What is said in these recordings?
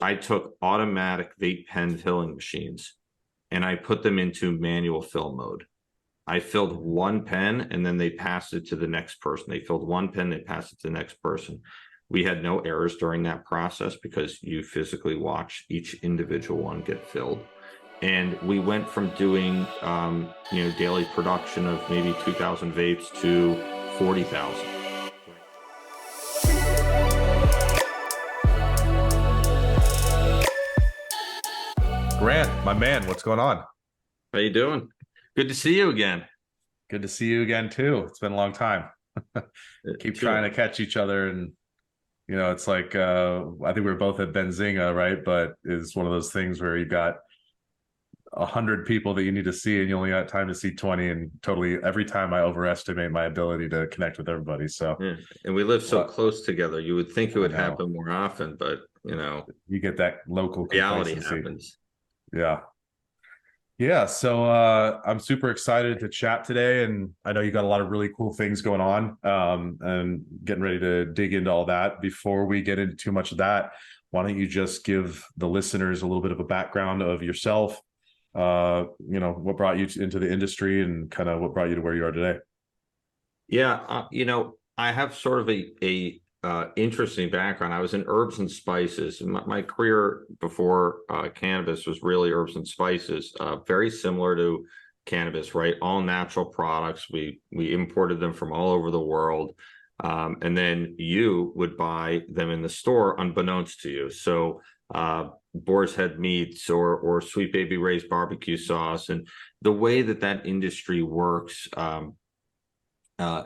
I took automatic vape pen filling machines and I put them into manual fill mode. I filled one pen and then they passed it to the next person. They filled one pen, they passed it to the next person. We had no errors during that process because you physically watch each individual one get filled. And we went from doing, daily production of maybe 2,000 vapes to 40,000. Grant, my man, what's going on? How you doing? Good to see you again. Good to see you again too. It's been a long time. Keep trying to catch each other, and it's like I think we were both at Benzinga, right? But it's one of those things where you got 100 people that you need to see, and you only got time to see 20. And totally, every time I overestimate my ability to connect with everybody. So, yeah. And we live so close together. You would think it would I know happen more often, but you get that local reality complacency. happens. Yeah. Yeah, so I'm super excited to chat today, and I know you got a lot of really cool things going on, and getting ready to dig into all that. Before we get into too much of that, why don't you just give the listeners a little bit of a background of yourself, what brought you into the industry and kind of what brought you to where you are today? Yeah, I have sort of a interesting background. I was in herbs and spices. My career before cannabis was really herbs and spices, very similar to cannabis, right? All natural products. We imported them from all over the world, and then you would buy them in the store unbeknownst to you. So boar's head meats or Sweet Baby Ray's barbecue sauce, and the way that industry works.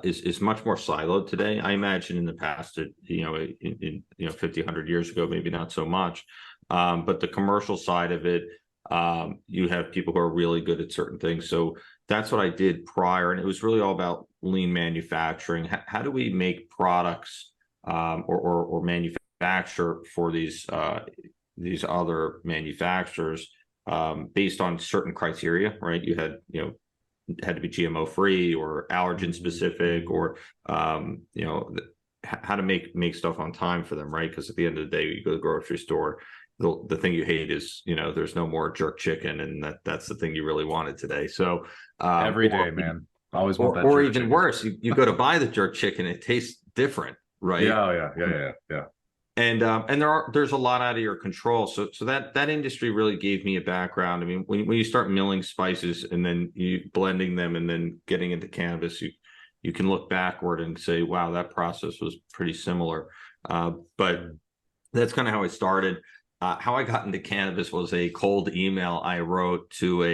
Is much more siloed today. I imagine in the past, in 50, 100 years ago, maybe not so much. But the commercial side of it, you have people who are really good at certain things. So that's what I did prior. And it was really all about lean manufacturing. How do we make products or manufacture for these other manufacturers based on certain criteria, right? You had, had to be GMO free or allergen specific, or how to make stuff on time for them, right? Because at the end of the day, you go to the grocery store, the thing you hate is there's no more jerk chicken, and that's the thing you really wanted today. So Every day, man, I always want that. Or jerk even chicken. worse, you go to buy the jerk chicken, it tastes different, right? Yeah. And there's a lot out of your control. So that industry really gave me a background. I mean, when you start milling spices and then you blending them and then getting into cannabis, you can look backward and say, wow, that process was pretty similar. But that's kind of how I started. How I got into cannabis was a cold email I wrote to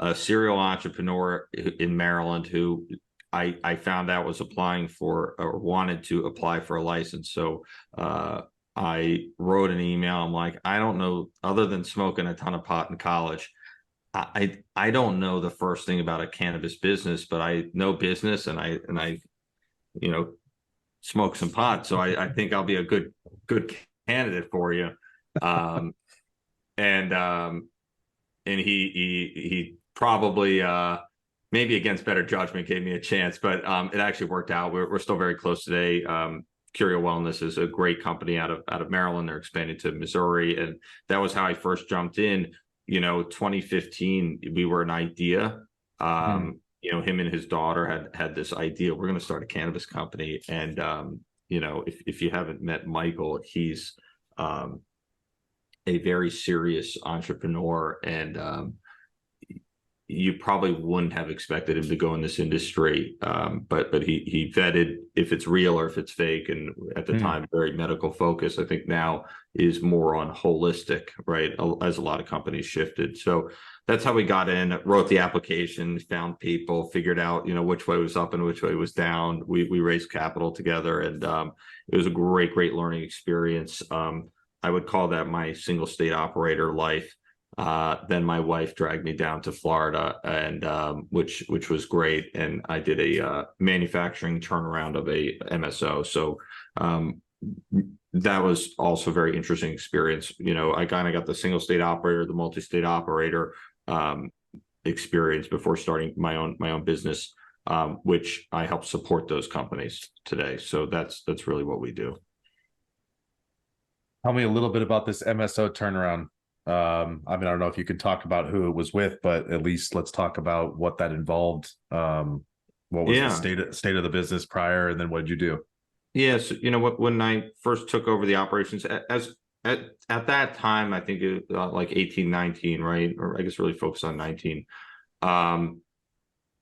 a serial entrepreneur in Maryland who I found out was applying for or wanted to apply for a license. So I wrote an email. I'm like, I don't know, other than smoking a ton of pot in college, I don't know the first thing about a cannabis business, but I know business and I smoke some pot. So I think I'll be a good candidate for you. And he probably maybe against better judgment gave me a chance, but it actually worked out. We're still very close today. Curio Wellness is a great company out of Maryland. They're expanding to Missouri, and that was how I first jumped in. 2015, we were an idea. Him and his daughter had this idea. We're going to start a cannabis company, and if you haven't met Michael, he's a very serious entrepreneur, and you probably wouldn't have expected him to go in this industry, but he vetted if it's real or if it's fake, and at the time, very medical focused. I think now is more on holistic, right? As a lot of companies shifted. So that's how we got in, wrote the application, found people, figured out, which way was up and which way was down. We raised capital together, and it was a great learning experience. I would call that my single state operator life. Then my wife dragged me down to Florida, and which was great. And I did a manufacturing turnaround of a MSO. So that was also a very interesting experience. I kind of got the single state operator, the multi-state operator experience before starting my own business, which I help support those companies today. So that's really what we do. Tell me a little bit about this MSO turnaround. I mean, I don't know if you can talk about who it was with, but at least let's talk about what that involved. What was the Yeah. state of the business prior, and then what did you do? Yes, when I first took over the operations as at that time, I think it like 18, 19, right? Or I guess really focused on 19. Um,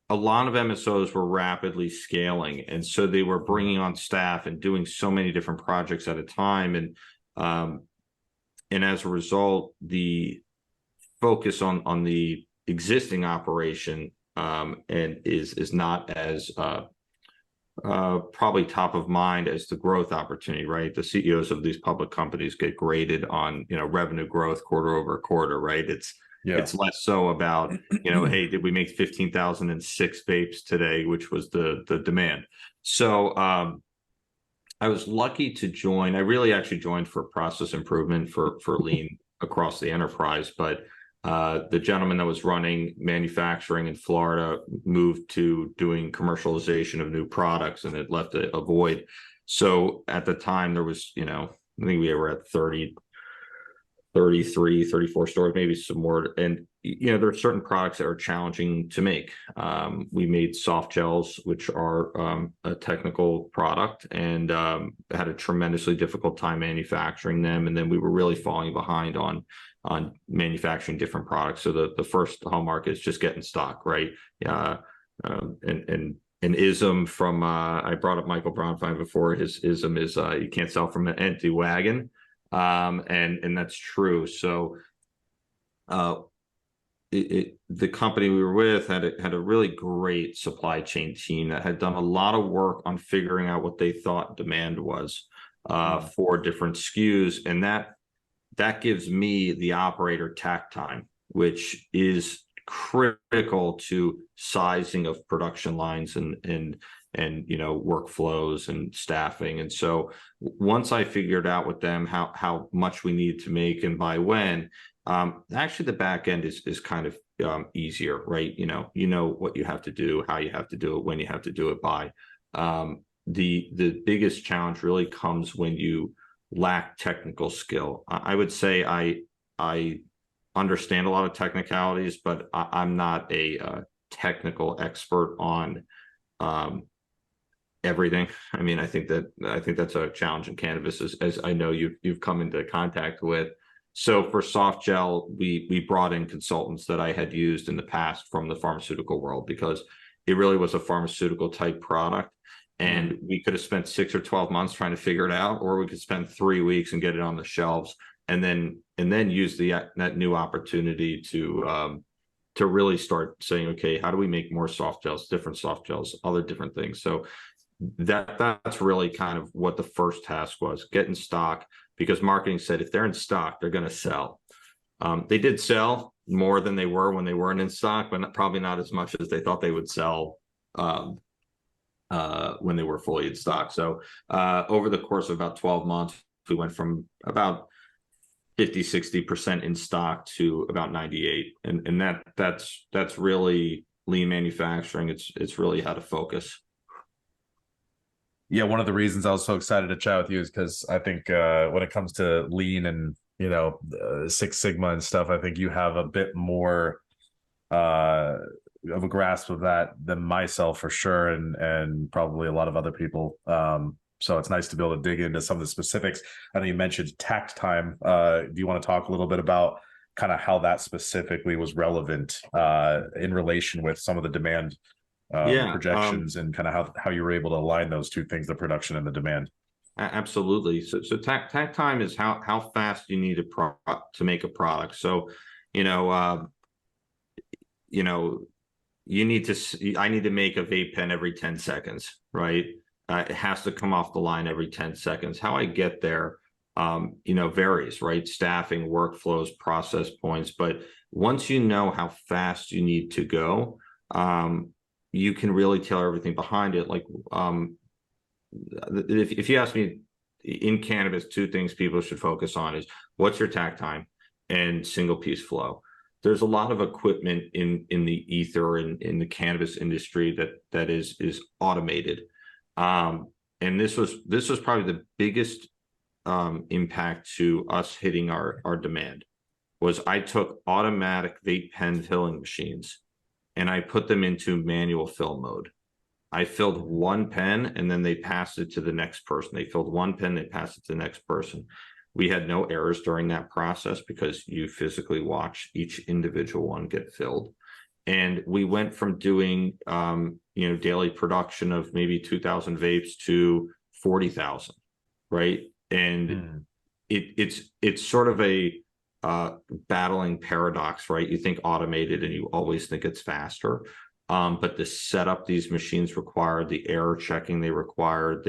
a lot of MSOs were rapidly scaling, and so they were bringing on staff and doing so many different projects at a time, um, and as a result, the focus on the existing operation and is not as probably top of mind as the growth opportunity, right? The CEOs of these public companies get graded on, revenue growth quarter over quarter, right? Yeah. It's less so about, hey, did we make 15,006 vapes today, which was the demand. So I was lucky to join. I really actually joined for process improvement for lean across the enterprise, but the gentleman that was running manufacturing in Florida moved to doing commercialization of new products, and it left a void. So at the time there was, I think we were at 30, 33, 34 stores, maybe some more. And, there are certain products that are challenging to make. We made soft gels, which are a technical product, and had a tremendously difficult time manufacturing them. And then we were really falling behind on manufacturing different products. So the first hallmark is just getting stock, right? And an ism from I brought up Michael Bronfine before. His ism is you can't sell from an empty wagon. And that's true. So the company we were with had a really great supply chain team that had done a lot of work on figuring out what they thought demand was for different SKUs, and that gives me, the operator, tack time, which is critical to sizing of production lines and workflows and staffing. And so once I figured out with them how much we needed to make and by when, actually the back end is kind of easier, right? What you have to do, how you have to do it, when you have to do it by. The biggest challenge really comes when you lack technical skill. I would say I understand a lot of technicalities, but I'm not a technical expert on everything. I mean, I think that's a challenge in cannabis, as I know you've come into contact with. So for soft gel, we brought in consultants that I had used in the past from the pharmaceutical world, because it really was a pharmaceutical type product. And we could have spent 6 or 12 months trying to figure it out, or we could spend 3 weeks and get it on the shelves, and then use that new opportunity to really start saying, okay, how do we make more soft gels, different soft gels, other different things. So that's really kind of what the first task was: get in stock, because marketing said if they're in stock, they're going to sell. They did sell more than they were when they weren't in stock, but probably not as much as they thought they would sell when they were fully in stock. So over the course of about 12 months, we went from about 50-60% in stock to about 98, and that's really lean manufacturing. It's really how to focus. Yeah, one of the reasons I was so excited to chat with you is because I think when it comes to lean and Six Sigma and stuff, I think you have a bit more of a grasp of that than myself, for sure, and probably a lot of other people. So it's nice to be able to dig into some of the specifics. I know you mentioned tact time. Do you want to talk a little bit about kind of how that specifically was relevant in relation with some of the demand projections, and kind of how you were able to align those two things, the production and the demand? Absolutely. So tact time is how fast you need to make a product. So, I need to make a vape pen every 10 seconds, right? It has to come off the line every 10 seconds. How I get there, varies, right? Staffing, workflows, process points. But once you know how fast you need to go, you can really tailor everything behind it. Like, if you ask me, in cannabis, two things people should focus on is what's your tact time and single piece flow. There's a lot of equipment in the ether and in the cannabis industry that is automated. And this was probably the biggest impact to us hitting our demand was I took automatic vape pen filling machines and I put them into manual fill mode. I filled one pen and then they passed it to the next person. They filled one pen, they passed it to the next person. We had no errors during that process because you physically watch each individual one get filled. And we went from doing, daily production of maybe 2,000 vapes to 40,000, right? And it's sort of a battling paradox, right? You think automated and you always think it's faster. But the setup these machines required, the error checking they required,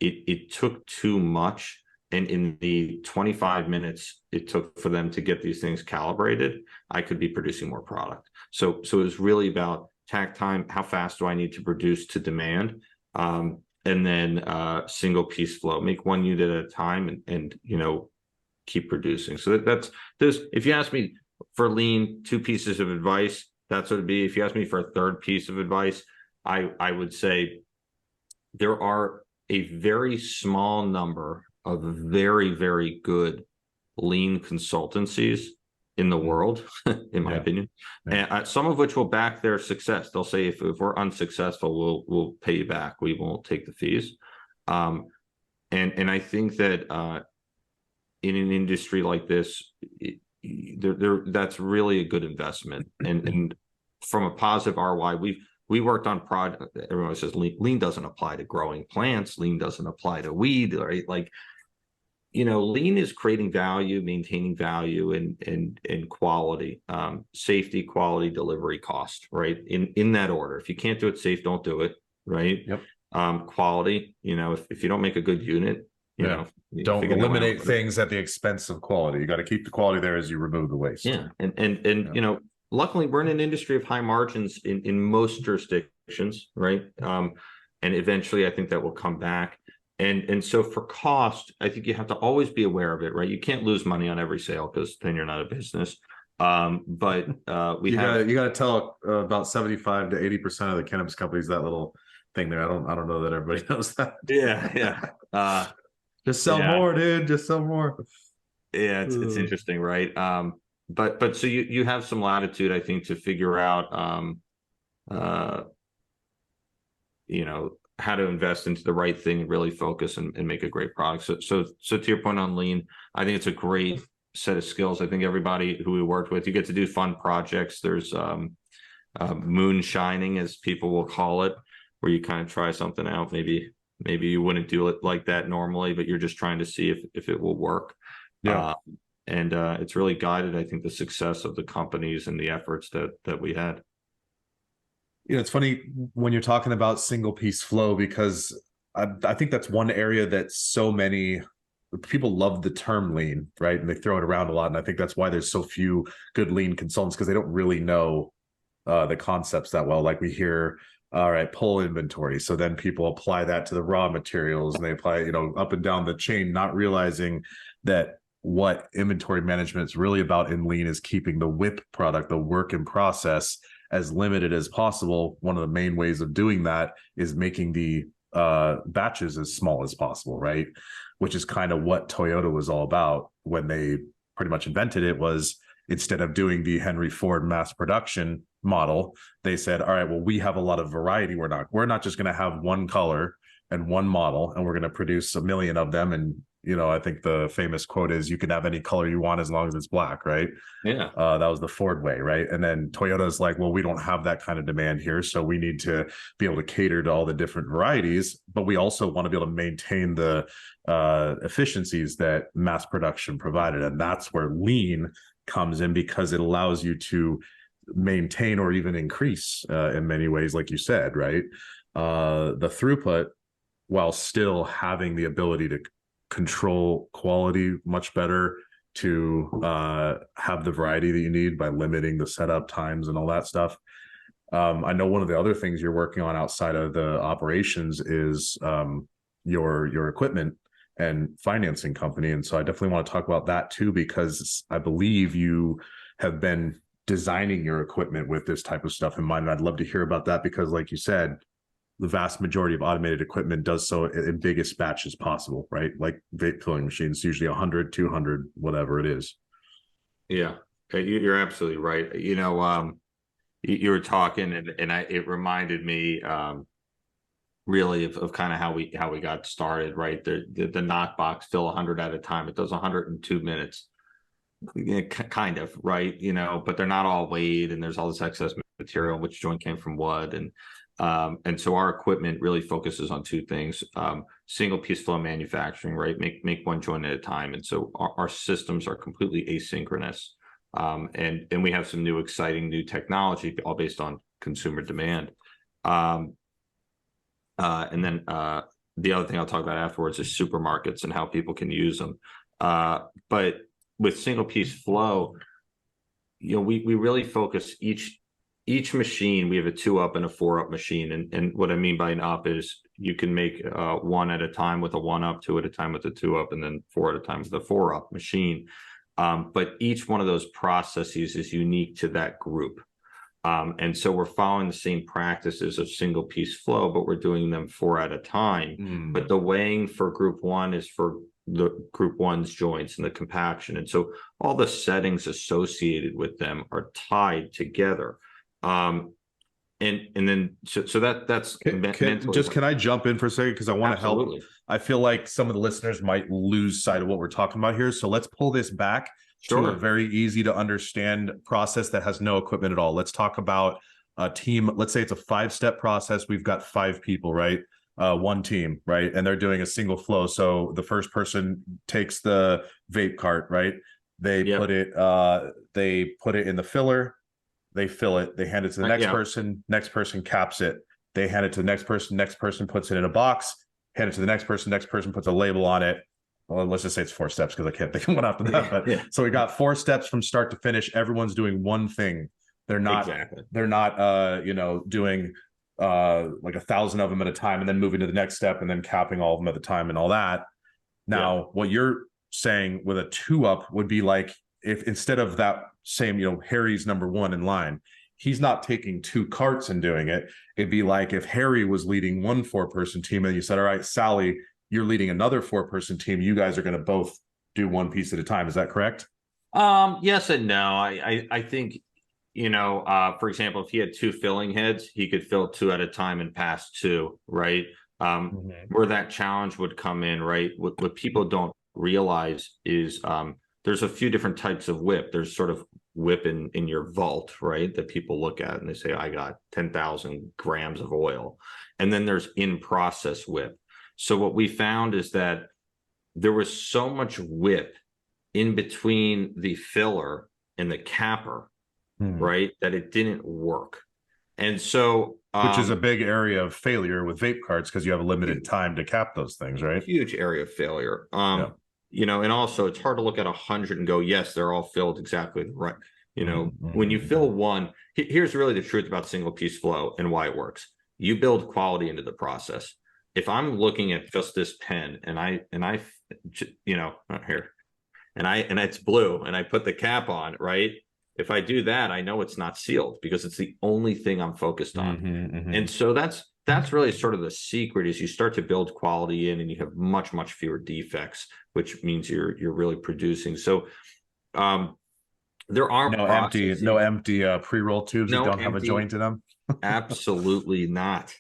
it took too much. And in the 25 minutes it took for them to get these things calibrated, I could be producing more product. So it was really about tack time. How fast do I need to produce to demand? And then single piece flow, make one unit at a time and keep producing. So there's, if you ask me for lean, two pieces of advice, that's what it'd be. If you ask me for a third piece of advice, I would say there are a very small number of very, very good lean consultancies in the world, in my opinion, and some of which will back their success. They'll say, if we're unsuccessful, we'll pay you back. We won't take the fees. And I think that in an industry like this, that's really a good investment. And from a positive ROI, we worked on product. Everyone says lean doesn't apply to growing plants. Lean doesn't apply to weed, right? Like, lean is creating value, maintaining value, and quality, safety, quality, delivery, cost, right? In that order. If you can't do it safe, don't do it, right? Yep. Quality, if you don't make a good unit, don't eliminate things at the expense of quality. You got to keep the quality there as you remove the waste. And luckily we're in an industry of high margins in most jurisdictions, right? And eventually I think that will come back. And so for cost, I think you have to always be aware of it, right? You can't lose money on every sale because then you're not a business. But you got to tell about 75 to 80% of the cannabis companies that little thing there. I don't know that everybody knows that. Yeah. Just sell more, dude. Just sell more. Yeah, it's interesting, right? But so you have some latitude, I think, to figure out how to invest into the right thing and really focus and make a great product. So to your point on lean, I think it's a great set of skills. I think everybody who we worked with, you get to do fun projects. There's moonshining, as people will call it, where you kind of try something out. Maybe you wouldn't do it like that normally, but you're just trying to see if it will work. And it's really guided, I think, the success of the companies and the efforts that we had. It's funny when you're talking about single piece flow, because I think that's one area that so many people love the term lean, right? And they throw it around a lot. And I think that's why there's so few good lean consultants, because they don't really know the concepts that well. Like we hear, all right, pull inventory. So then people apply that to the raw materials and they apply, up and down the chain, not realizing that what inventory management is really about in lean is keeping the WIP product, the work in process, as limited as possible. One of the main ways of doing that is making the batches as small as possible, right? Which is kind of what Toyota was all about when they pretty much invented it. Was instead of doing the Henry Ford mass production model, they said, all right, well, we have a lot of variety. We're not just going to have one color and one model, and we're going to produce 1 million of them. And I think the famous quote is, you can have any color you want as long as it's black, right? Yeah. That was the Ford way, right? And then Toyota's like, well, we don't have that kind of demand here, so we need to be able to cater to all the different varieties, but we also want to be able to maintain the efficiencies that mass production provided. And that's where lean comes in, because it allows you to maintain or even increase in many ways, like you said, right? The throughput, while still having the ability to control quality much better, to have the variety that you need by limiting the setup times and all that stuff. I know one of the other things you're working on outside of the operations is your equipment and financing company. And so I definitely want to talk about that too, because I believe you have been designing your equipment with this type of stuff in mind. And I'd love to hear about that, because like you said, the vast majority of automated equipment does so in biggest batches possible, right? Like vape filling machines, usually 100, 200, whatever it is. Yeah, you're absolutely right. You were talking, and it reminded me really of kind of how we got started, right? The knockbox fill 100 at a time. It does 102 minutes, yeah, kind of, right? But they're not all weighed, and there's all this excess material, which joint came from what, and so our equipment really focuses on two things: single piece flow manufacturing, right? Make one joint at a time, and so our systems are completely asynchronous, and we have some new exciting new technology, all based on consumer demand. And then the other thing I'll talk about afterwards is supermarkets and how people can use them. But with single piece flow, we really focus each machine. We have a 2-up and a 4-up machine, and what I mean by an up is you can make 1 at a time with a 1-up, 2 at a time with a 2-up, and then 4 at a time with a 4-up machine. But each one of those processes is unique to that group. And so we're following the same practices of single piece flow, but we're doing them 4 at a time. But the weighing for group 1 is for the group 1's joints and the compaction. And so all the settings associated with them are tied together. And then that's can I jump in for a second? Because I want to help. I feel like some of the listeners might lose sight of what we're talking about here. So let's pull this back to a very easy to understand process that has no equipment at all. Let's talk about a team. Let's say it's a 5-step process. We've got 5 people, right? One team, right? And they're doing a single flow. So the first person takes the vape cart, right? They put it in the filler, they fill it, they hand it to the next person caps it, they hand it to the next person puts it in a box, hand it to the next person puts a label on it. Well, let's just say it's 4 steps because I can't think of one after that. But so we got 4 steps from start to finish. Everyone's doing one thing. They're not doing like 1,000 of them at a time and then moving to the next step and then capping all of them at the time and all that. Now, what you're saying with a 2-up would be like, if instead of that same, Harry's number 1 in line, he's not taking 2 carts and doing it. It'd be like if Harry was leading one 4-person team and you said, all right, Sally, you're leading another 4-person team. You guys are going to both do one piece at a time. Is that correct? Yes and no. I think, for example, if he had 2 filling heads, he could fill 2 at a time and pass 2, right? Where that challenge would come in, right? What people don't realize is there's a few different types of whip. There's sort of whip in your vault, right? That people look at and they say, I got 10,000 grams of oil. And then there's in-process whip. So what we found is that there was so much whip in between the filler and the capper, right, that it didn't work. And so which is a big area of failure with vape carts because you have a limited time to cap those things, right? Huge area of failure. And also it's hard to look at 100 and go, yes, they're all filled exactly right. When you fill one, here's really the truth about single piece flow and why it works. You build quality into the process. If I'm looking at just this pen and here, and it's blue and I put the cap on, right? If I do that, I know it's not sealed because it's the only thing I'm focused on. And so that's really sort of the secret is you start to build quality in and you have much, much fewer defects, which means you're really producing. So there are no empty pre-roll tubes that don't have a joint in them. Absolutely not.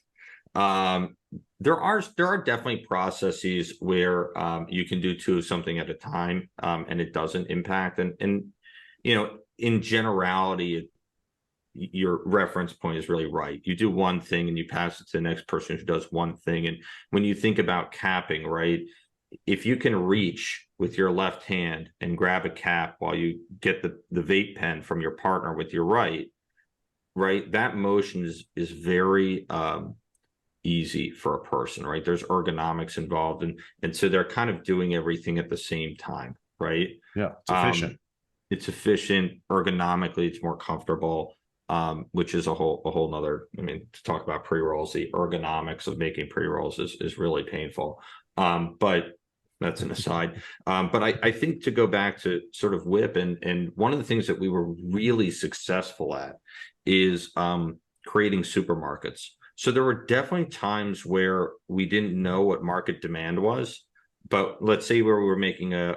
There are definitely processes where you can do 2 of something at a time and it doesn't impact. And in generality, your reference point is really right. You do one thing and you pass it to the next person who does one thing. And when you think about capping, right, if you can reach with your left hand and grab a cap while you get the vape pen from your partner with your right, that motion is very easy for a person, right? There's ergonomics involved, and so they're kind of doing everything at the same time, right? Yeah, it's efficient. It's efficient ergonomically. It's more comfortable, which is a whole nother. I mean, to talk about pre-rolls, the ergonomics of making pre-rolls is really painful. But that's an aside. But I think to go back to sort of whip and one of the things that we were really successful at is creating supermarkets. So there were definitely times where we didn't know what market demand was. But let's say where we were making a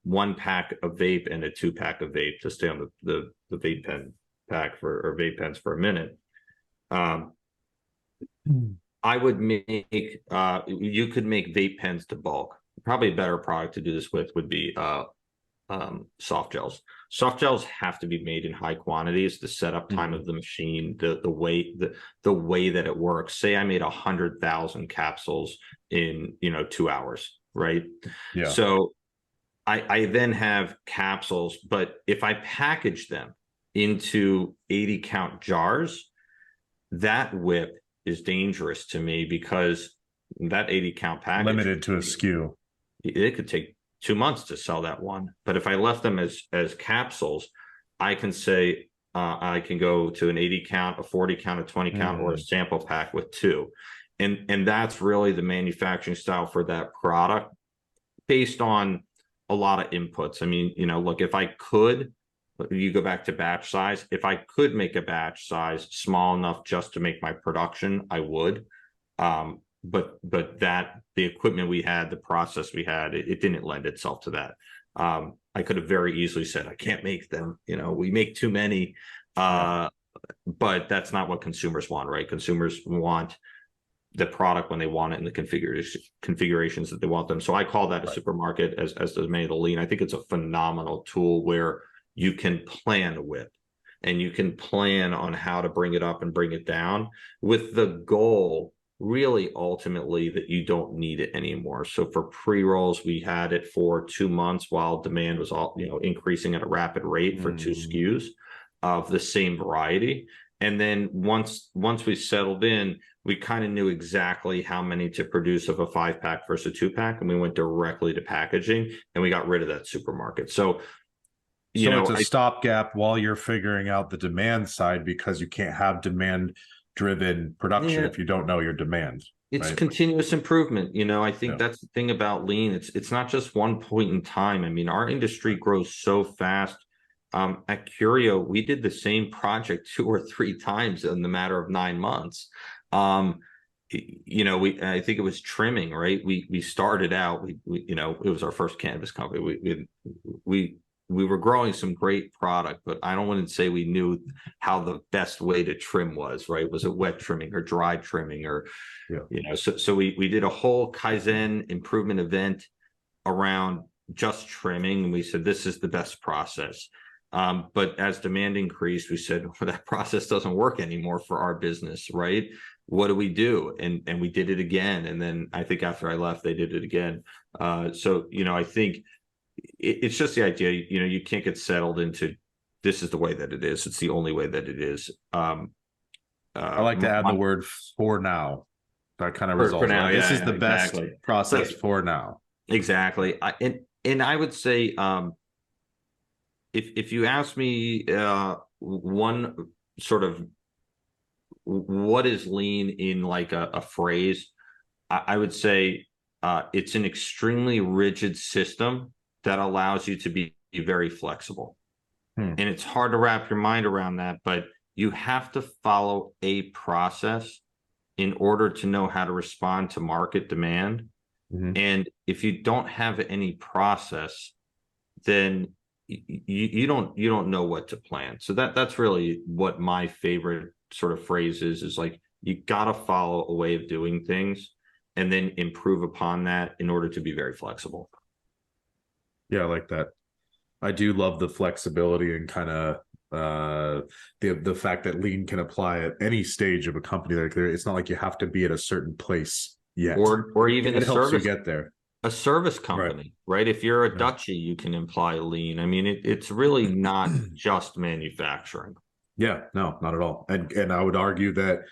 1 pack of vape and a 2 pack of vape, to stay on the vape pen pack for, or vape pens for a minute. I would make you could make vape pens to bulk. Probably a better product to do this with would be soft gels. Soft gels have to be made in high quantities. The setup time of the machine, the way that it works. Say I made 100,000 capsules in 2 hours, right? Yeah. So I then have capsules, but if I package them into 80 count jars, that whip is dangerous to me, because that 80 count package Limited to a SKU. It could take 2 months to sell that one. But if I left them as capsules, I can say I can go to an 80 count, a 40 count, a 20 count, or a sample pack with 2. And that's really the manufacturing style for that product, based on a lot of inputs. I mean, look, if I could, you go back to batch size, if I could make a batch size small enough just to make my production, I would. But that the equipment we had, the process we had, it didn't lend itself to that. I could have very easily said, I can't make them, we make too many. But that's not what consumers want, right? Consumers want the product when they want it, in the configurations that they want them. So I call that a supermarket, as does many of the lean. I think it's a phenomenal tool where you can plan a whip, and you can plan on how to bring it up and bring it down, with the goal really ultimately that you don't need it anymore. So for pre-rolls, we had it for 2 months while demand was increasing at a rapid rate for 2 SKUs of the same variety. And then once we settled in, we kind of knew exactly how many to produce of a 5-pack versus a 2-pack, and we went directly to packaging, and we got rid of that supermarket. So it's a stopgap while you're figuring out the demand side, because you can't have demand-driven production if you don't know your demand. It's continuous improvement. I think that's the thing about lean. It's not just one point in time. I mean, our industry grows so fast. At Curio, we did the same project 2 or 3 times in the matter of 9 months. I think it was trimming, right? We started out, it was our first cannabis company. We were growing some great product, but I don't want to say we knew how the best way to trim was, right? Was it wet trimming or dry trimming, or, so we did a whole Kaizen improvement event around just trimming. And we said, this is the best process. But as demand increased, we said, well, that process doesn't work anymore for our business, right? What do we do? And we did it again. And then I think after I left, they did it again. So, I think it's just the idea, you can't get settled into, this is the way that it is. It's the only way that it is. I like to add the word "for now." That kind of resolves it. This is the best process for now. Exactly. And I would say, if you ask me one sort of what is lean in like a phrase, I would say it's an extremely rigid system that allows you to be very flexible. And it's hard to wrap your mind around that, but you have to follow a process in order to know how to respond to market demand. And if you don't have any process, then you don't know what to plan. So that's really what my favorite sort of phrase is like, you got to follow a way of doing things and then improve upon that in order to be very flexible. Yeah, I like that. I do love the flexibility and kind of the fact that lean can apply at any stage of a company. Like, it's not like you have to be at a certain place yet, or even it helps you get there. A service company, right? If you're a duchy, you can imply lean. I mean, it's really not just manufacturing. Yeah, no, not at all. And I would argue that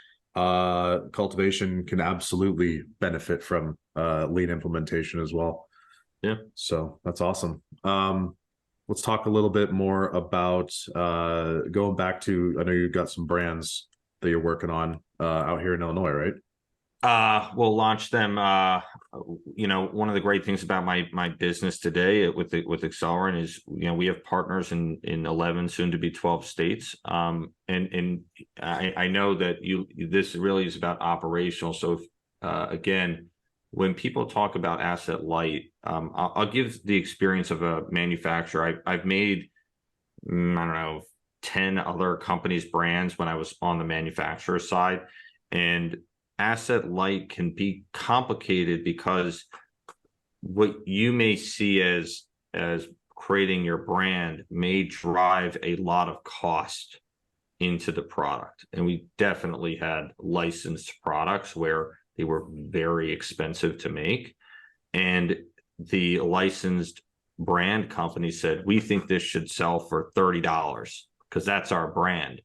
cultivation can absolutely benefit from lean implementation as well. Yeah. So that's awesome. Let's talk a little bit more about going back to, I know you've got some brands that you're working on out here in Illinois, right? We'll launch them. One of the great things about my business today with Accelerant is, we have partners in 11, soon to be 12 states. And I know that this really is about operational. So again, when people talk about asset light, I'll give the experience of a manufacturer. I've made, I don't know, 10 other companies' brands when I was on the manufacturer side, and asset light can be complicated because what you may see as creating your brand may drive a lot of cost into the product. And we definitely had licensed products where they were very expensive to make, and the licensed brand company said, we think this should sell for $30 because that's our brand.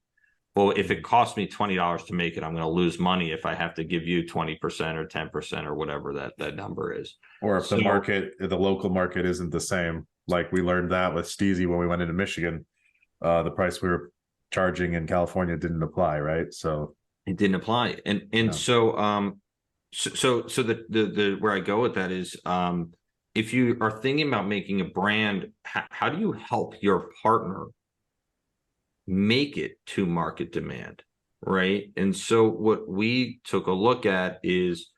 Well, if it costs me $20 to make it, I'm going to lose money if I have to give you 20% or 10% or whatever that number is. Or if the local market isn't the same, like we learned that with Steezy when we went into Michigan, the price we were charging in California didn't apply, right? So it didn't apply, and yeah. So the where I go with that is, if you are thinking about making a brand, how do you help your partner make it to market demand, right? And so what we took a look at is,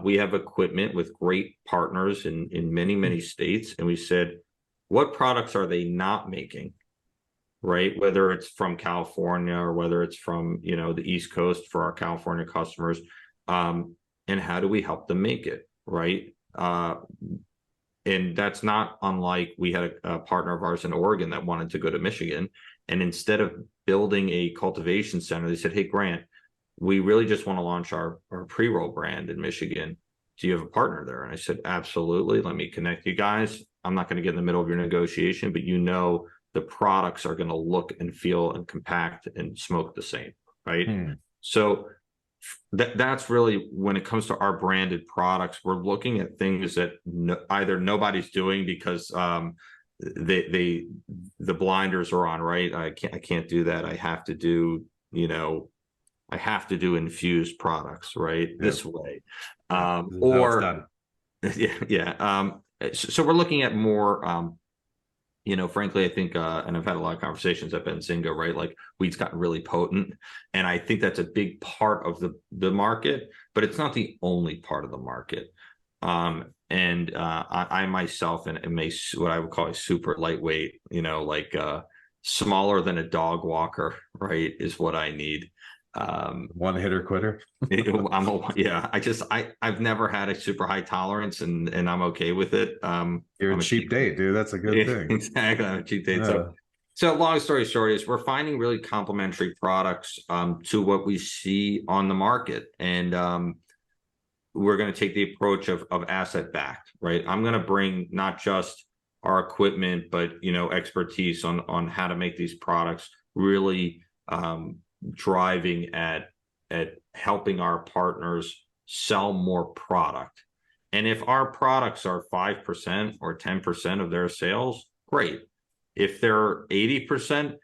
we have equipment with great partners in many states, and we said, what products are they not making, right? Whether it's from California or whether it's from the East Coast for our California customers, and how do we help them make it, right? And that's not unlike, we had a partner of ours in Oregon that wanted to go to Michigan. And instead of building a cultivation center, they said, hey, Grant, we really just want to launch our pre-roll brand in Michigan. Do you have a partner there? And I said, absolutely. Let me connect you guys. I'm not going to get in the middle of your negotiation, but the products are going to look and feel and compact and smoke the same, right? So that's really, when it comes to our branded products, we're looking at things that either nobody's doing because the blinders are on, right? I can't do that. I have to do infused products, right? Yeah. This way, or yeah. So we're looking at more. Frankly, I think, and I've had a lot of conversations at Benzinga, right? Like, weed's gotten really potent, and I think that's a big part of the market, but it's not the only part of the market. I myself am what I would call a super lightweight, smaller than a dog walker, right? Is what I need. One hitter quitter. I've never had a super high tolerance, and I'm okay with it. You're a cheap date, dude. That's a good thing. Exactly. I'm a cheap date. Yeah. So long story short is, we're finding really complementary products to what we see on the market. And we're going to take the approach of asset backed, right? I'm going to bring not just our equipment, but expertise on how to make these products, really driving at helping our partners sell more product. And if our products are 5% or 10% of their sales, great. If they're 80%,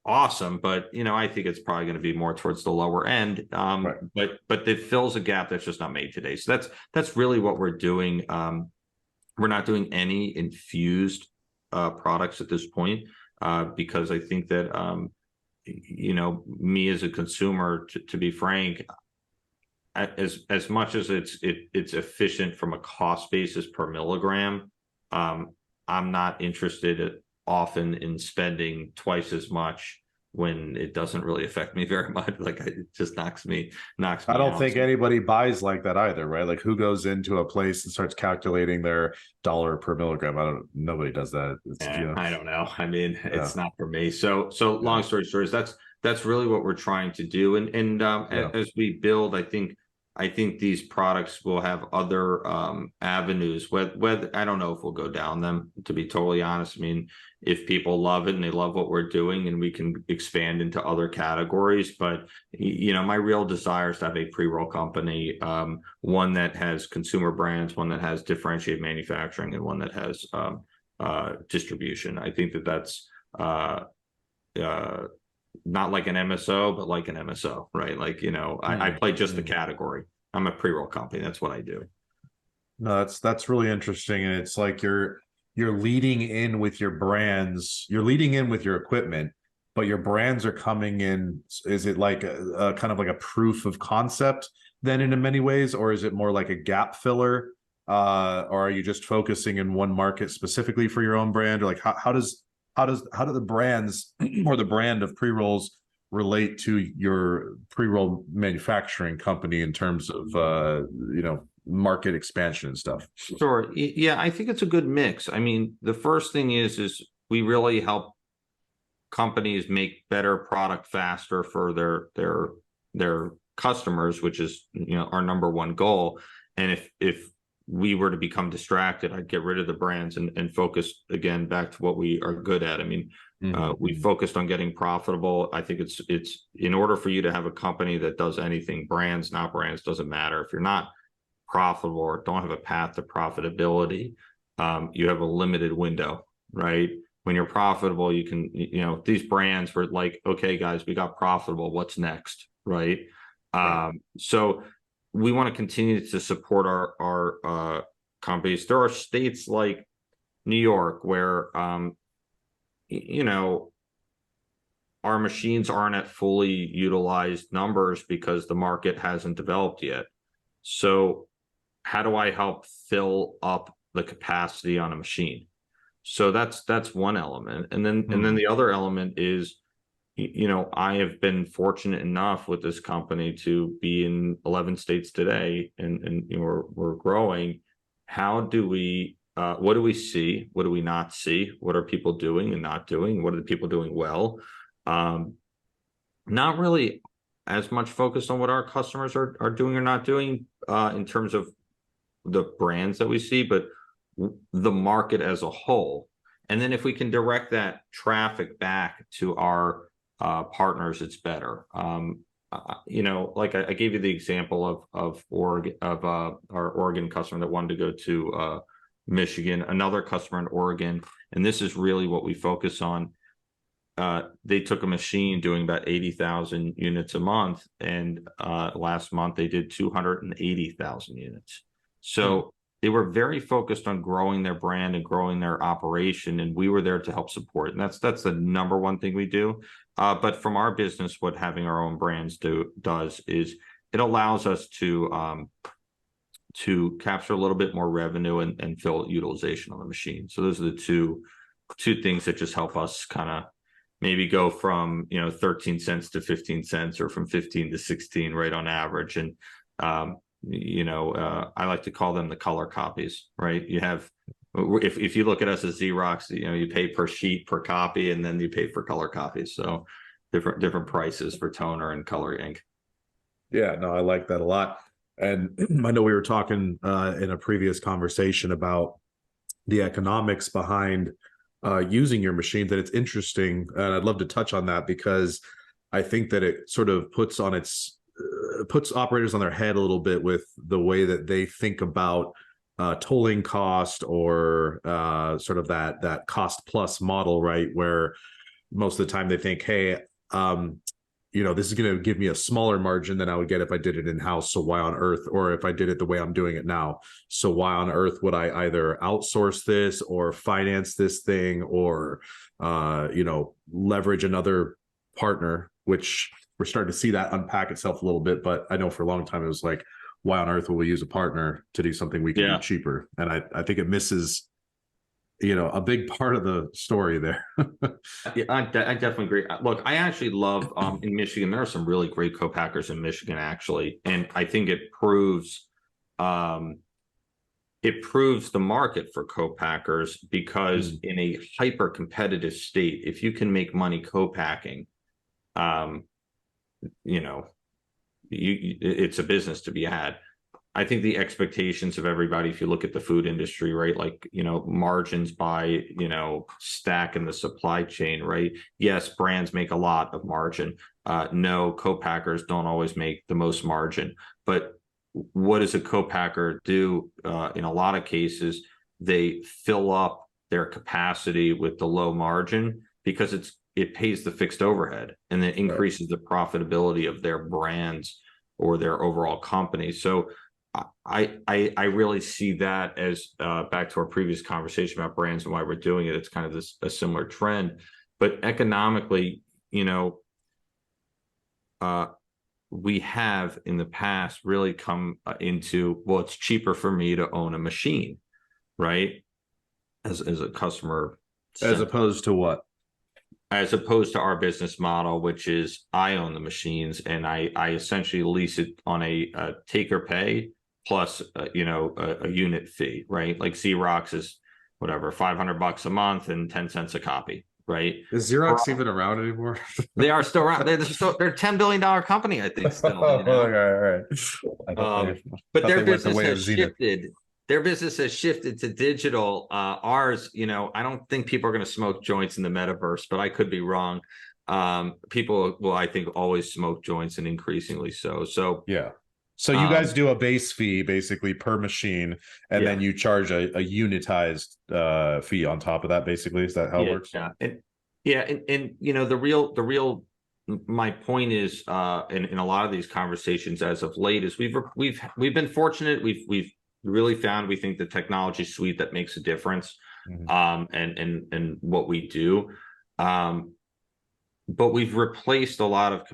awesome. But I think it's probably going to be more towards the lower end. Right. But it fills a gap that's just not made today. So that's really what we're doing. We're not doing any infused products at this point, because I think that me as a consumer, to be frank, as much as it's efficient from a cost basis per milligram, I'm not interested often in spending twice as much when it doesn't really affect me very much. Like, it just knocks me I don't think anybody buys like that either, right? Like, who goes into a place and starts calculating their dollar per milligram? Nobody does that. I don't know. I mean, it's not for me. So long story short is, that's really what we're trying to do. And as we build, I think these products will have other avenues. Whether I don't know if we'll go down them, to be totally honest. I mean, if people love it and they love what we're doing, and we can expand into other categories. But my real desire is to have a pre-roll company, one that has consumer brands, one that has differentiated manufacturing, and one that has distribution. I think that's not like an MSO, but like an MSO, right? Like, I play just the category. I'm a pre-roll company. That's what I do. No, that's really interesting, and it's like you're leading in with your brands, you're leading in with your equipment, but your brands are coming in. Is it like a kind of like a proof of concept then in many ways, or is it more like a gap filler? Or are you just focusing in one market specifically for your own brand? Or like how do the brands or the brand of pre-rolls relate to your pre-roll manufacturing company in terms of market expansion and stuff? Sure. Yeah, I think it's a good mix. I mean, the first thing is we really help companies make better product faster for their customers, which is, our number one goal. And if we were to become distracted, I'd get rid of the brands and focus again back to what we are good at. I mean, we focused on getting profitable. I think it's in order for you to have a company that does anything, brands, not brands, doesn't matter. If you're not profitable or don't have a path to profitability, you have a limited window, right? When you're profitable, you can, these brands were like, okay, guys, we got profitable. What's next, right? So we want to continue to support our companies. There are states like New York where, our machines aren't at fully utilized numbers because the market hasn't developed yet. So how do I help fill up the capacity on a machine? So that's one element. And then the other element is, I have been fortunate enough with this company to be in 11 states today, and we're growing. How do we what do we see? What do we not see? What are people doing and not doing? What are the people doing well? Not really as much focused on what our customers are doing or not doing in terms of the brands that we see, but the market as a whole. And then if we can direct that traffic back to our partners, it's better. Like I gave you the example of Oregon, of our Oregon customer that wanted to go to Michigan, another customer in Oregon, and this is really what we focus on. They took a machine doing about 80,000 units a month, and last month they did 280,000 units. So they were very focused on growing their brand and growing their operation, and we were there to help support. And that's the number one thing we do. But from our business, what having our own brands does is it allows us to capture a little bit more revenue and fill utilization on the machine. So those are the two things that just help us kind of maybe go from 13 cents to 15 cents, or from 15 to 16, right, on average. And I like to call them the color copies, right? You have, if you look at us as Xerox, you pay per sheet per copy, and then you pay for color copies. So different prices for toner and color ink. Yeah, no, I like that a lot. And I know we were talking in a previous conversation about the economics behind using your machine, that it's interesting. And I'd love to touch on that, because I think that it sort of puts operators on their head a little bit with the way that they think about tolling cost, or sort of that cost plus model, right? Where most of the time they think, hey, this is going to give me a smaller margin than I would get if I did it in-house. So why on earth, or if I did it the way I'm doing it now, so why on earth would I either outsource this or finance this thing, or, leverage another partner, which we're starting to see that unpack itself a little bit. But I know for a long time, it was like, why on earth will we use a partner to do something we can do cheaper? And I think it misses, a big part of the story there. Yeah, I definitely agree. Look, I actually love in Michigan, there are some really great co-packers in Michigan, actually. And I think it proves the market for co-packers, because in a hyper competitive state, if you can make money co-packing, it's a business to be had. I think the expectations of everybody, if you look at the food industry, right, like, margins by, stack in the supply chain, right? Yes, brands make a lot of margin. No, co-packers don't always make the most margin. But what does a co-packer do? In a lot of cases, they fill up their capacity with the low margin, because it pays the fixed overhead, and then increases the profitability of their brands or their overall company. So I really see that as back to our previous conversation about brands and why we're doing it. It's kind of a similar trend, but economically, we have in the past really come into, well, it's cheaper for me to own a machine, right? As a customer, As opposed to what? As opposed to our business model, which is I own the machines and I essentially lease it on a take or pay plus a unit fee, right? Like Xerox is whatever, $500 a month and 10 cents a copy, right? Is Xerox even around anymore? They are still around. They're a $10 billion company, I think, still. All right. But their went the business way of has Zenith. shifted. Their business has shifted to digital. Ours, I don't think people are going to smoke joints in the metaverse, but I could be wrong. People will, I think, always smoke joints, and increasingly so. So yeah. So you guys do a base fee basically per machine, and then you charge a unitized fee on top of that. Basically, is that how it works? Yeah, and the real my point is in a lot of these conversations as of late is we've been fortunate. We've really found, we think, the technology suite that makes a difference, and what we do. But we've replaced a lot of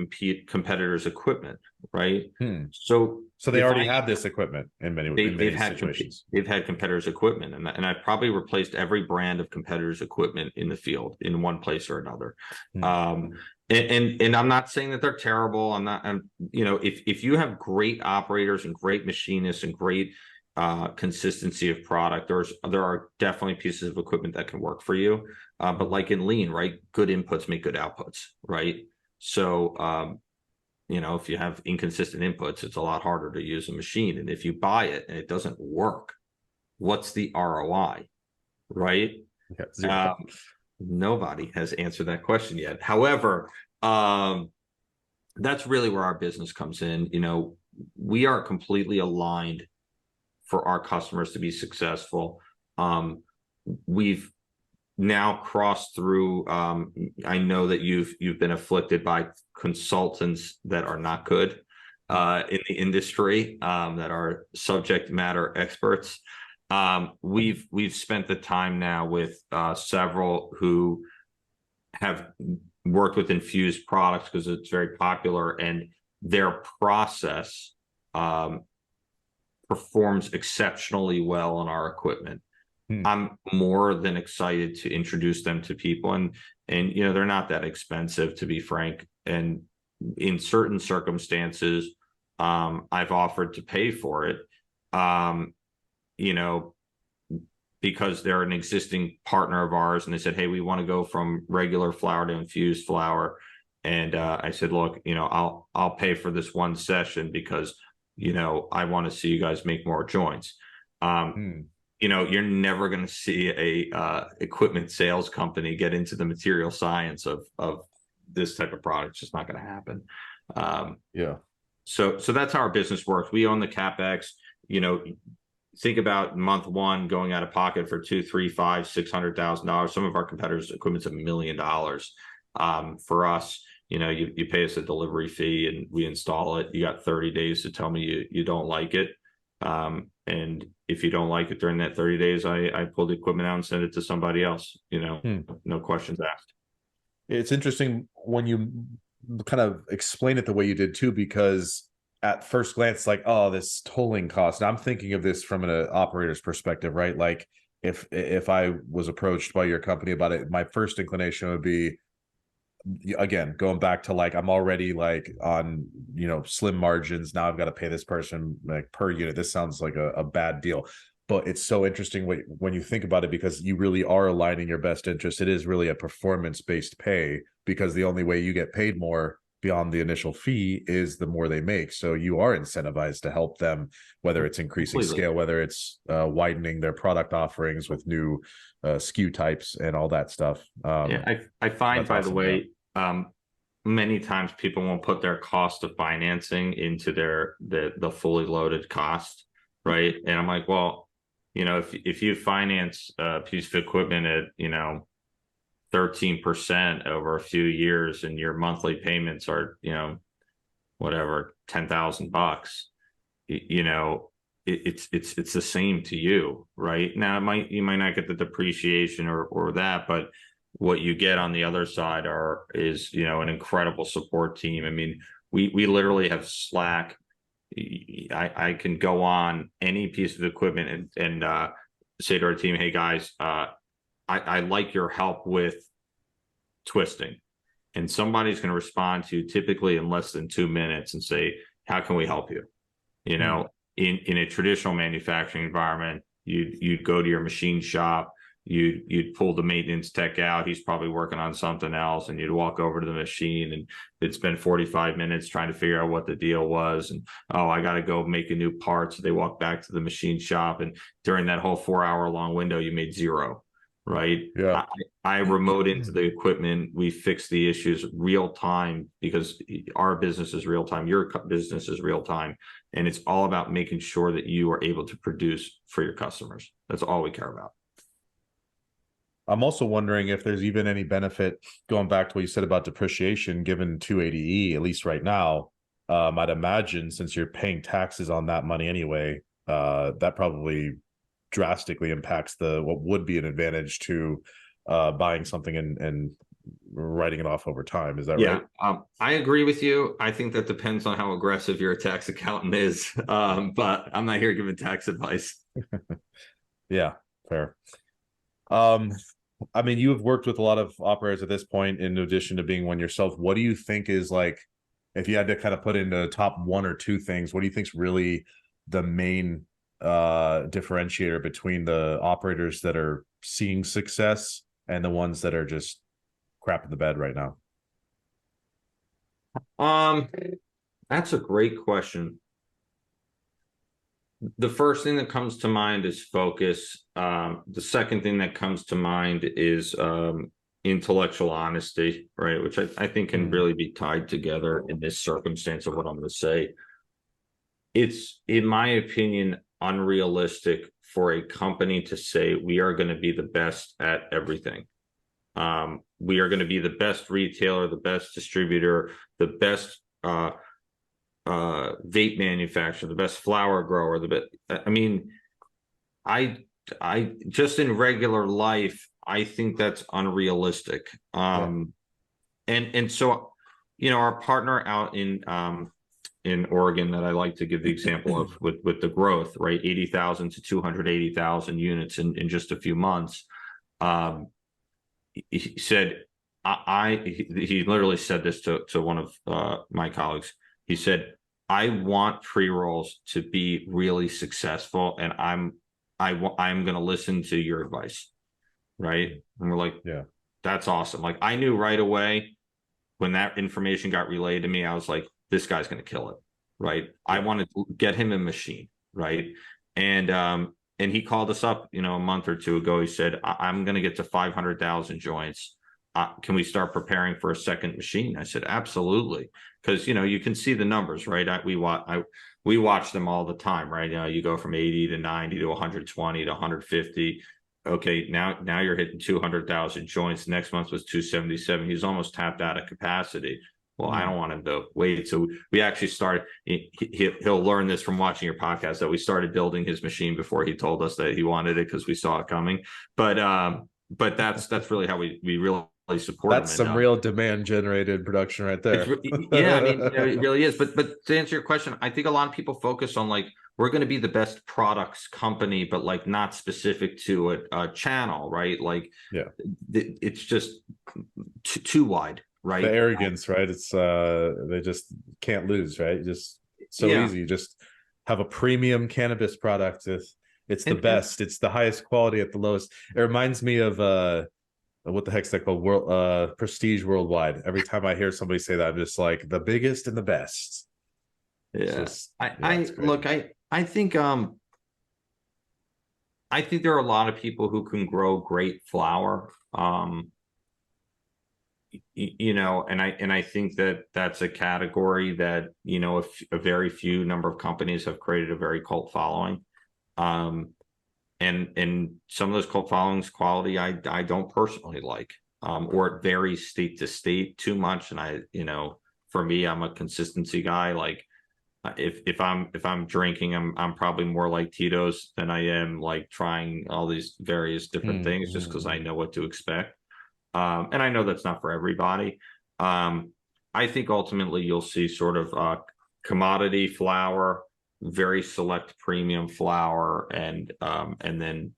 competitors' equipment, right? So they already have this equipment in many situations. They've had competitors' equipment, and I've probably replaced every brand of competitors' equipment in the field in one place or another. And I'm not saying that they're terrible. If you have great operators and great machinists and great consistency of product, there are definitely pieces of equipment that can work for you. But like in lean, right? Good inputs make good outputs, right? So, if you have inconsistent inputs, it's a lot harder to use a machine. And if you buy it and it doesn't work, what's the ROI, right? Nobody has answered that question yet. However, that's really where our business comes in. We are completely aligned for our customers to be successful. We've now crossed through. I know that you've been afflicted by consultants that are not good in the industry, that are subject matter experts. We've spent the time now with several who have worked with infused products because it's very popular, and their process performs exceptionally well on our equipment. I'm more than excited to introduce them to people, and they're not that expensive, to be frank. And in certain circumstances, I've offered to pay for it, because they're an existing partner of ours, and they said, "Hey, we want to go from regular flour to infused flour." And I said, "Look, I'll pay for this one session because I want to see you guys make more joints." You're never going to see a equipment sales company get into the material science of this type of product. It's just not going to happen. So that's how our business works. We own the CapEx. Think about month one going out of pocket for $200,000, $300,000, $500,000, $600,000. Some of our competitors' equipment's $1 million. For us, you pay us a delivery fee and we install it. You got 30 days to tell me you don't like it. And if you don't like it during that 30 days, I pull the equipment out and send it to somebody else, no questions asked. It's interesting when you kind of explain it the way you did too, because at first glance, like, oh, this tolling cost. And I'm thinking of this from an operator's perspective, right? Like if I was approached by your company about it, my first inclination would be, again, going back to like, I'm already like on, slim margins. Now I've got to pay this person like per unit. This sounds like a bad deal, but it's so interesting when you think about it, because you really are aligning your best interest. It is really a performance-based pay, because the only way you get paid more beyond the initial fee is the more they make. So you are incentivized to help them, whether it's increasing scale, whether it's widening their product offerings with new SKU types and all that stuff. I find, by the way, many times people won't put their cost of financing into the fully loaded cost, right? And I'm like, well, if you finance a piece of equipment at 13% over a few years, and your monthly payments are whatever, $10,000, you know, it's the same to you, right? Now you might not get the depreciation or that, but what you get on the other side is, you know, an incredible support team. I mean, we literally have Slack. I can go on any piece of equipment and say to our team, hey guys, I like your help with twisting. And somebody's going to respond to you typically in less than 2 minutes and say, how can we help you? You know, in a traditional manufacturing environment, you'd go to your machine shop, you'd pull the maintenance tech out. He's probably working on something else, and you'd walk over to the machine and it'd spend 45 minutes trying to figure out what the deal was. And, oh, I got to go make a new part. So they walk back to the machine shop. And during that whole 4 hour long window, you made zero, right? Yeah. I remote into the equipment. We fix the issues real time because our business is real time. Your business is real time. And it's all about making sure that you are able to produce for your customers. That's all we care about. I'm also wondering if there's even any benefit, going back to what you said about depreciation, given 280E, at least right now. I'd imagine since you're paying taxes on that money anyway, that probably drastically impacts what would be an advantage to buying something and writing it off over time. Is that right? I agree with you. I think that depends on how aggressive your tax accountant is. But I'm not here giving tax advice. Yeah, fair. I mean, you have worked with a lot of operators at this point, in addition to being one yourself. What do you think is, like, if you had to kind of put into top 1 or 2 things, what do you think is really the main differentiator between the operators that are seeing success and the ones that are just crap in the bed right now? That's a great question. The first thing that comes to mind is focus. The second thing that comes to mind is intellectual honesty, right? Which I think can really be tied together in this circumstance of what I'm going to say. It's, in my opinion, unrealistic for a company to say we are going to be the best at everything. We are going to be the best retailer, the best distributor, the best vape manufacturer, the best flower grower, I mean, I just in regular life, I think that's unrealistic. And so, you know, our partner out in Oregon that I like to give the example of with the growth, right? 80,000 to 280,000 units in just a few months. He said, he literally said this to one of my colleagues. He said, I want pre-rolls to be really successful, and I'm going to listen to your advice, right? And we're like, yeah, that's awesome. Like, I knew right away when that information got relayed to me, I was like, this guy's going to kill it, right? I want to get him a machine, right? And he called us up, you know, a month or two ago. He said, I'm going to get to 500,000 joints. Can we start preparing for a second machine? I said, absolutely. Because, you know, you can see the numbers, right? We watch them all the time, right? You know, you go from 80 to 90 to 120 to 150. Okay, now you're hitting 200,000 joints. Next month was 277. He's almost tapped out of capacity. Well, I don't want him to wait. So we actually started, he'll learn this from watching your podcast, that we started building his machine before he told us that he wanted it, because we saw it coming. But that's really how we really support that's him. Some real demand generated production right there. Yeah, I mean, you know, it really is. But to answer your question, I think a lot of people focus on, like, we're going to be the best products company, but like not specific to a channel, right? Like, yeah, it's just too wide, right? The arrogance, right? It's they just can't lose, right? Just so easy. You just have a premium cannabis product. It's the best. It's the highest quality at the lowest. It reminds me of what the heck's that called? Prestige Worldwide. Every time I hear somebody say that, I'm just like, the biggest and the best. Yeah. I think there are a lot of people who can grow great flower. You know, and I think that that's a category that, you know, a very few number of companies have created a very cult following. And some of those cult followings quality I don't personally like, or it varies state to state too much. And I, you know, for me, I'm a consistency guy. Like if I'm drinking, I'm probably more like Tito's than I am like trying all these various different things just because I know what to expect. And I know that's not for everybody. I think ultimately you'll see sort of commodity flower, very select premium flower, and then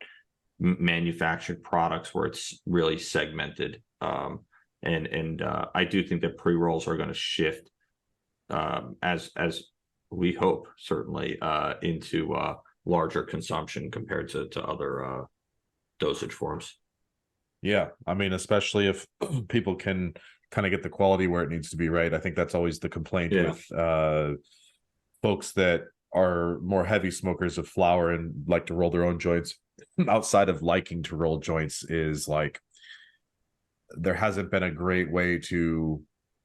manufactured products where it's really segmented. And I do think that pre-rolls are going to shift as we hope certainly into larger consumption compared to other dosage forms. Yeah, I mean, especially if people can kind of get the quality where it needs to be, right? I think that's always the complaint with folks that are more heavy smokers of flower and like to roll their own joints outside of liking to roll joints is like there hasn't been a great way to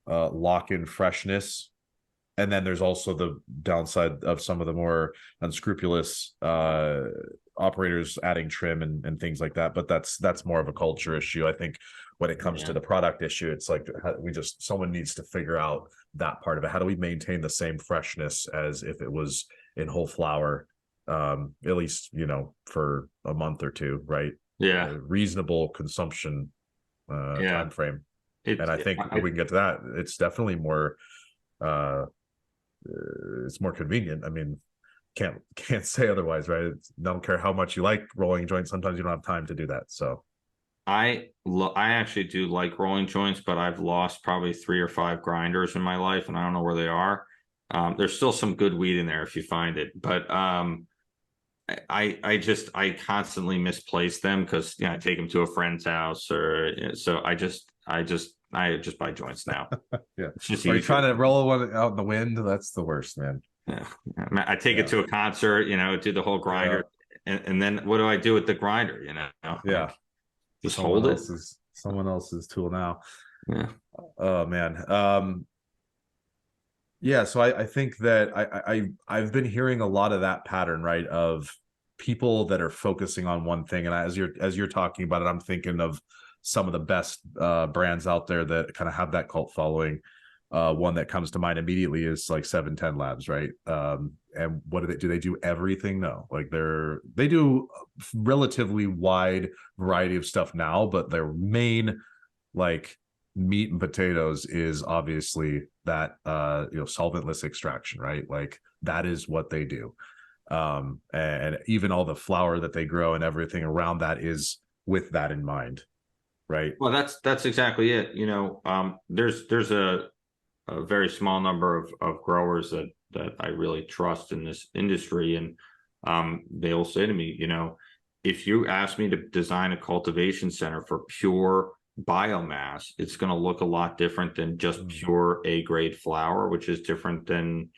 lock in freshness. And then there's also the downside of some of the more unscrupulous operators adding trim and things like that. But that's more of a culture issue. I think when it comes to the product issue, it's like someone needs to figure out that part of it. How do we maintain the same freshness as if it was in whole flower, at least, for a month or two, right? Yeah. A reasonable consumption time frame. And I think if we can get to that, it's definitely more it's more convenient. I mean, can't say otherwise, right? Don't care how much you like rolling joints. Sometimes you don't have time to do that. So I actually do like rolling joints, but I've lost probably 3 or 5 grinders in my life, and I don't know where they are. There's still some good weed in there if you find it, but I constantly misplace them because I take them to a friend's house, or so I just buy joints now. Yeah, it's just are you trying to roll one out in the wind? That's the worst, man. Yeah, I take it to a concert, do the whole grinder, and then what do I do with the grinder? Yeah, just hold it. Someone else's tool now. Yeah. Oh man. Yeah, so I think that I've been hearing a lot of that pattern, right? Of people that are focusing on one thing, and as you're talking about it, I'm thinking of some of the best brands out there that kind of have that cult following. One that comes to mind immediately is like 710 Labs, right? And what do? They do everything? No, like they do relatively wide variety of stuff now, but their main like meat and potatoes is obviously that solventless extraction, right? Like that is what they do. And even all the flour that they grow and everything around that is with that in mind, right? Well, that's exactly it. There's a very small number of growers that I really trust in this industry, and they'll say to me, if you ask me to design a cultivation center for pure biomass, it's going to look a lot different than just pure A-grade flour, which is different than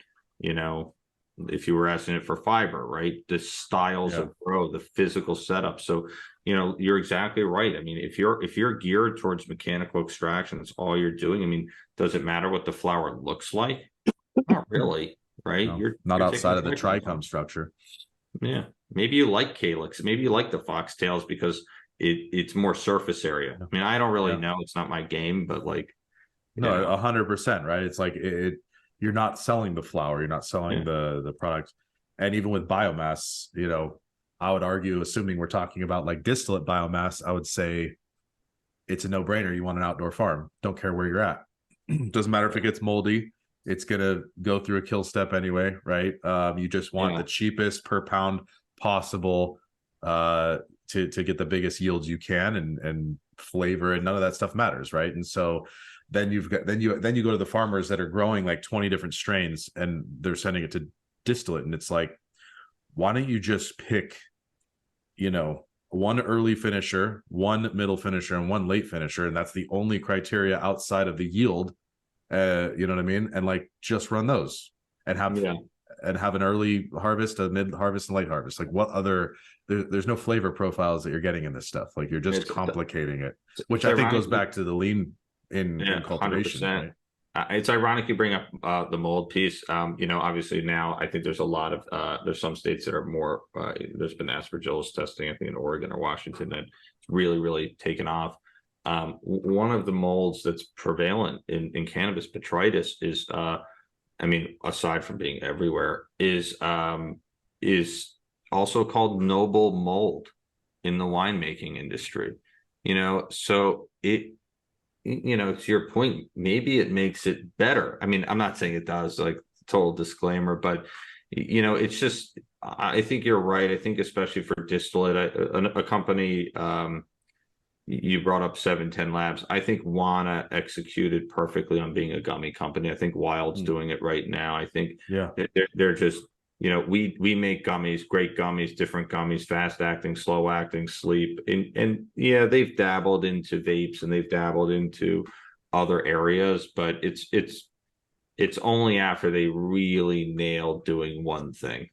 if you were asking it for fiber, right? The styles of grow, the physical setup. So you're exactly right. I mean, if you're geared towards mechanical extraction, that's all you're doing. I mean, does it matter what the flower looks like? Not really, right? No, you're not outside of the trichome trichome structure. Yeah, maybe you like calyx, maybe you like the foxtails because it's more surface area. I mean, I don't really know. It's not my game, but like, no, 100%, right? It's like you're not selling the flower, you're not selling the product. And even with biomass, I would argue, assuming we're talking about like distillate biomass, I would say it's a no-brainer. You want an outdoor farm. Don't care where you're at. Doesn't matter if it gets moldy. It's gonna go through a kill step anyway, right? You just want the cheapest per pound possible to get the biggest yields you can, and flavor and none of that stuff matters, right? And so then you go to the farmers that are growing like 20 different strains and they're sending it to distillate, and it's like, why don't you just pick one early finisher, one middle finisher, and one late finisher, and that's the only criteria outside of the yield. You know what I mean? And like just run those and have an early harvest, a mid harvest, and late harvest. Like what other there's no flavor profiles that you're getting in this stuff. Like you're just complicating it, which I think goes back to the lean in cultivation. 100%. Right? It's ironic you bring up the mold piece. Obviously now I think there's a lot of there's some states that are more there's been aspergillus testing, I think in Oregon or Washington, that's really, really taken off. One of the molds that's prevalent in cannabis, botrytis, is I mean, aside from being everywhere, is also called noble mold in the winemaking industry. So to your point, maybe it makes it better. I mean, I'm not saying it does, like, total disclaimer, but it's just, I think you're right. I think especially for distillate, a company, you brought up 710 Labs. I think Wana executed perfectly on being a gummy company. I think Wild's doing it right now. I think Yeah. they're just, we make gummies, great gummies, different gummies, fast acting, slow acting, sleep, and yeah, they've dabbled into vapes and they've dabbled into other areas, but it's only after they really nailed doing one thing.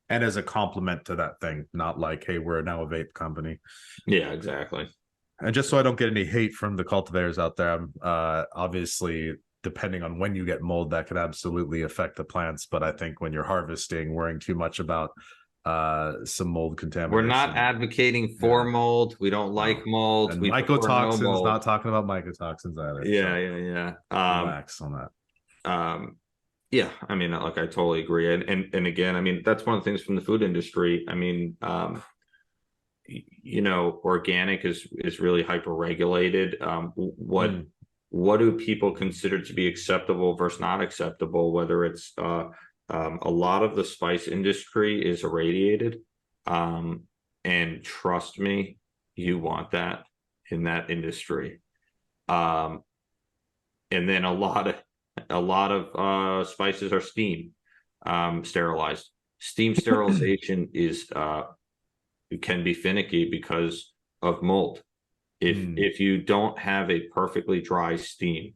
And as a complement to that thing, not like, hey, we're now a vape company. Yeah, exactly. And just so I don't get any hate from the cultivators out there, obviously, depending on when you get mold, that could absolutely affect the plants. But I think when you're harvesting, worrying too much about some mold contamination. We're not advocating for mold. We don't like mold. And we prefer no mycotoxins, mold. not talking about mycotoxins either. Yeah, so yeah. relax on that. Yeah, I mean, like, I totally agree. And again, I mean, that's one of the things from the food industry. I mean, organic is really hyper regulated. What do people consider to be acceptable versus not acceptable? Whether it's a lot of the spice industry is irradiated, and trust me, you want that in that industry. And then a lot of spices are steam sterilized. Steam sterilization is it can be finicky because of mold. If you don't have a perfectly dry steam,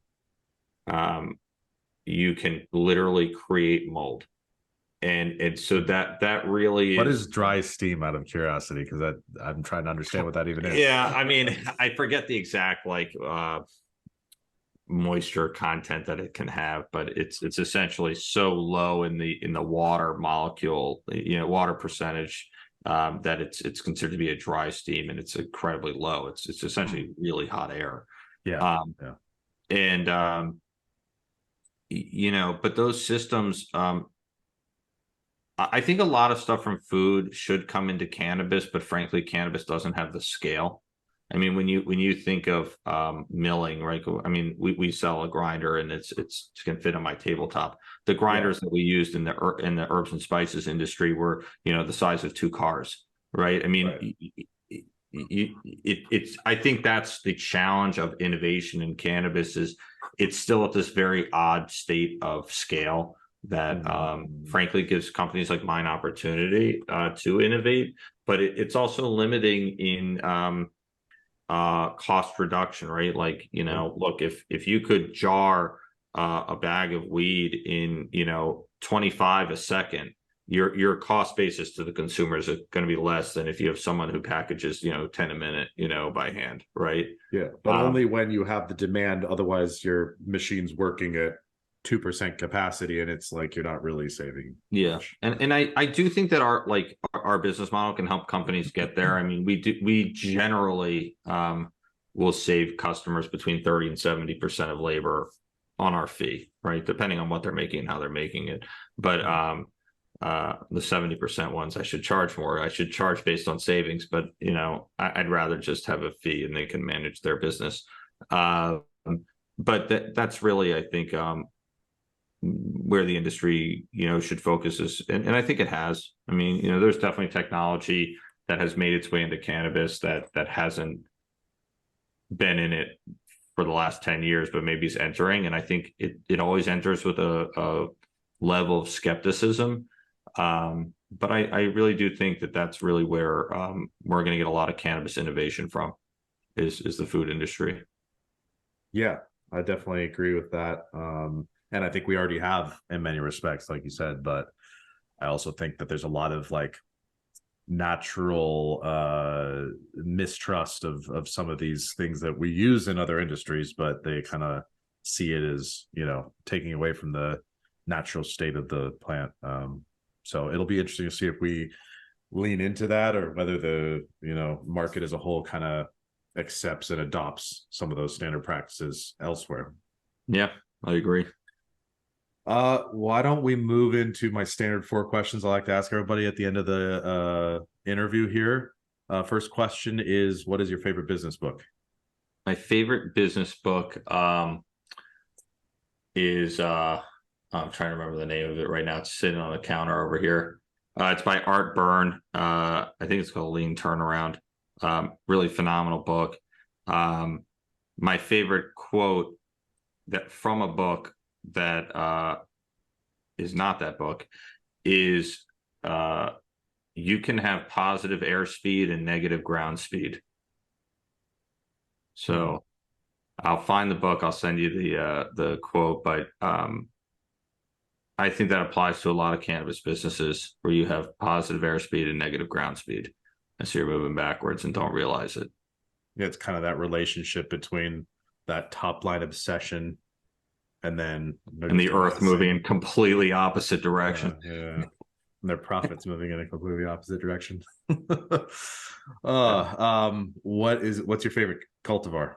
you can literally create mold. And so that really what is dry steam, out of curiosity? Because I'm trying to understand what that even is. Yeah, I mean, I forget the exact moisture content that it can have, but it's essentially so low in the water molecule, water percentage, that it's considered to be a dry steam, and it's incredibly low. It's essentially really hot air. Yeah. And but those systems, I think a lot of stuff from food should come into cannabis, but frankly, cannabis doesn't have the scale. I mean, when you think of milling, right? I mean, we sell a grinder, and it's can fit on my tabletop. The grinders that we used in the herbs and spices industry were, the size of two cars, right? I mean, it's I think that's the challenge of innovation in cannabis, is it's still at this very odd state of scale that frankly gives companies like mine opportunity to innovate, but it's also limiting in cost reduction, right? Like, look, if you could jar a bag of weed in 25 a second, your cost basis to the consumers is going to be less than if you have someone who packages 10 a minute by hand, right? Yeah, but only when you have the demand. Otherwise, your machine's working at 2% capacity, and it's like you're not really saving. Yeah, and I do think that our business model can help companies get there. I mean, we generally will save customers between 30 and 70% of labor on our fee, right? Depending on what they're making and how they're making it. But the 70% ones, I should charge more. I should charge based on savings, but I'd rather just have a fee and they can manage their business. But that's really, I think, where the industry should focus is, and I think it has. I mean, there's definitely technology that has made its way into cannabis that hasn't been in it for the last 10 years, but maybe it's entering. And I think it always enters with a level of skepticism. But I really do think that that's really where we're going to get a lot of cannabis innovation from, is the food industry. Yeah, I definitely agree with that. And I think we already have in many respects, like you said, but I also think that there's a lot of natural mistrust of some of these things that we use in other industries, but they kind of see it as, taking away from the natural state of the plant. So it'll be interesting to see if we lean into that, or whether the, market as a whole kind of accepts and adopts some of those standard practices elsewhere. Yeah, I agree. Why don't we move into my standard 4 questions I like to ask everybody at the end of the interview here. First question is, what is your favorite business book? My favorite business book is I'm trying to remember the name of it right now. It's sitting on the counter over here. It's by Art Byrne. I think it's called Lean Turnaround. Really phenomenal book. My favorite quote that from a book that is not that book is you can have positive airspeed and negative ground speed. So I'll find the book. I'll send you the quote, but I think that applies to a lot of cannabis businesses where you have positive airspeed and negative ground speed. And so you're moving backwards and don't realize it. Yeah, it's kind of that relationship between that top line obsession and then the earth moving in completely opposite direction. Yeah. And their profits moving in a completely opposite direction. What's your favorite cultivar?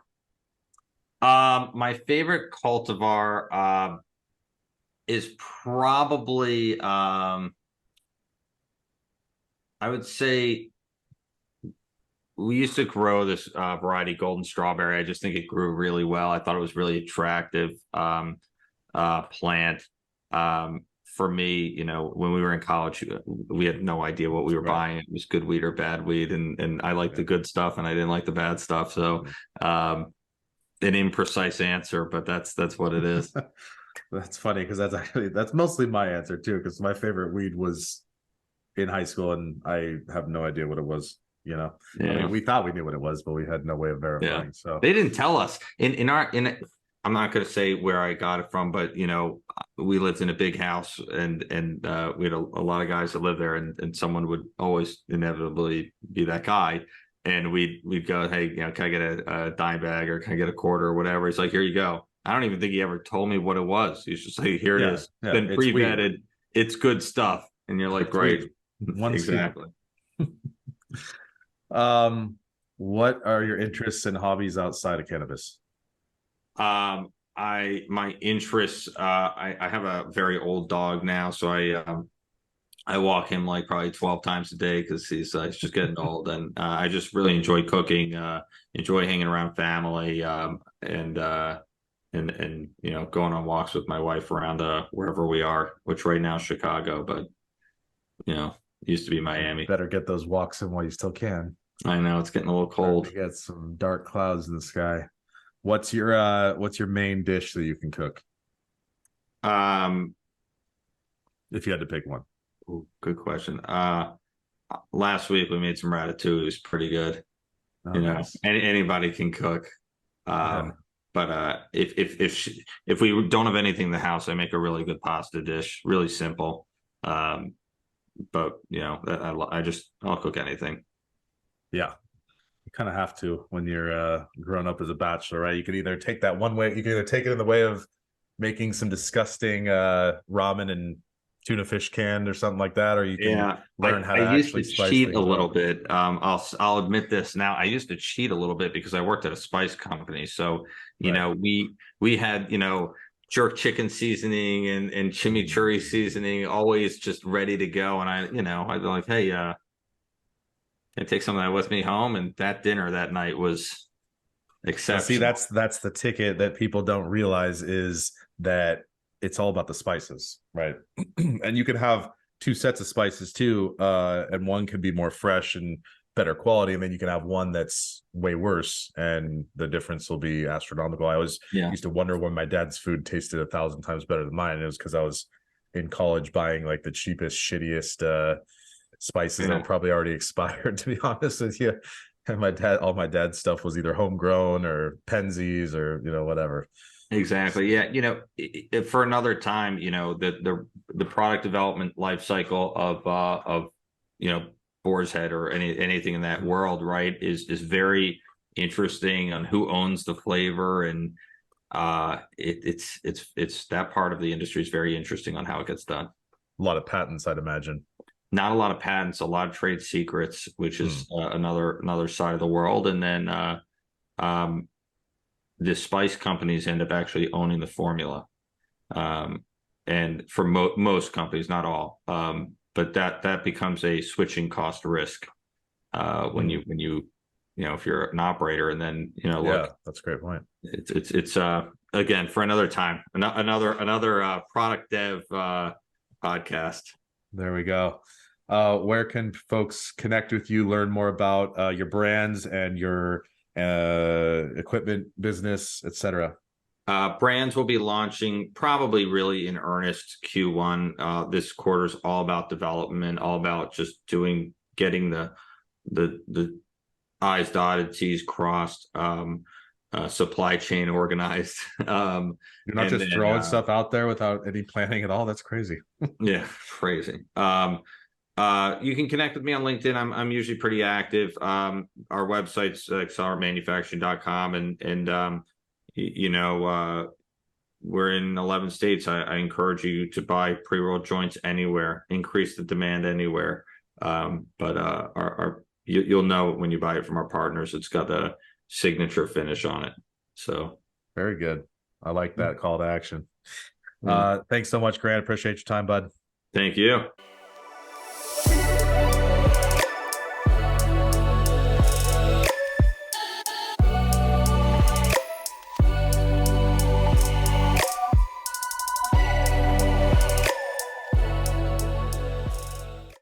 My favorite cultivar is probably I would say we used to grow this variety golden strawberry. I just think it grew really well. I thought it was really attractive plant. For me, you know, when we were in college, we had no idea what we were buying. It was good weed or bad weed, and I liked the good stuff and I didn't like the bad stuff. So an imprecise answer, but that's what it is. That's funny because that's mostly my answer too, because my favorite weed was in high school and I have no idea what it was. You know, I mean, we thought we knew what it was, but we had no way of verifying. So they didn't tell us in I'm not going to say where I got it from, but you know, we lived in a big house and we had a lot of guys that lived there, and someone would always inevitably be that guy. And we'd go, hey, you know, can I get a dime bag or can I get a quarter or whatever? He's like, here you go. I don't even think he ever told me what it was. He's just like, here it is. Been pre-vetted. It's good stuff. And you're like, great. Exactly. What are your interests and hobbies outside of cannabis? My interests, I have a very old dog now, so I walk him like probably 12 times a day because he's just getting old, and I just really enjoy cooking, enjoy hanging around family, and you know, going on walks with my wife around wherever we are, which right now is Chicago, but you know, used to be Miami. Better get those walks in while you still can. I know it's getting a little cold. You get some dark clouds in the sky. What's your main dish that you can cook? If you had to pick one. Ooh, good question. Last week we made some ratatouille. It was pretty good. You know, nice. Anybody can cook. But if we don't have anything in the house, I make a really good pasta dish. Really simple. But you know, I'll cook anything. Yeah. You kind of have to when you're grown up as a bachelor, right? You can either take that one way, you can either take it in the way of making some disgusting ramen and tuna fish canned or something like that, or you can learn how to actually cheat a little bit. I'll admit this now. I used to cheat a little bit because I worked at a spice company. So, you know, we had, you know, jerk chicken seasoning and chimichurri seasoning always just ready to go. And I'd be like, hey, can I take some of that with me home? And that dinner that night was exceptional. See, that's the ticket that people don't realize is that it's all about the spices, right? And you can have 2 sets of spices too, and one can be more fresh and better quality, and then you can have one that's way worse, and the difference will be astronomical. I always used to wonder when my dad's food tasted 1,000 times better than mine. It was because I was in college buying like the cheapest, shittiest spices that probably already expired, to be honest with you. And all my dad's stuff was either homegrown or Penzies or, you know, whatever. Exactly. Yeah. You know, for another time, you know, the product development life cycle of you know, Boar's Head or anything in that world, right, is very interesting on who owns the flavor, and it's that part of the industry is very interesting on how it gets done. A lot of patents, I'd imagine. Not a lot of patents, a lot of trade secrets, which is another side of the world. And then the spice companies end up actually owning the formula. And for most companies, not all, but that becomes a switching cost risk when you if you're an operator, and then look, that's a great point. It's again for another time, another product dev podcast. There we go. Where can folks connect with you, learn more about your brands and your equipment business, etc.? Brands will be launching probably really in earnest Q1. This quarter's all about development, all about just getting the I's dotted, T's crossed, supply chain organized. You're not just throwing stuff out there without any planning at all. That's crazy. Yeah, crazy. You can connect with me on LinkedIn. I'm usually pretty active. Our website's accelerantmanufacturing.com, and we're in 11 states. I encourage you to buy pre-rolled joints anywhere, increase the demand anywhere. But you'll know when you buy it from our partners. It's got the signature finish on it. So very good. I like that call to action. Yeah. Thanks so much, Grant. Appreciate your time, bud. Thank you.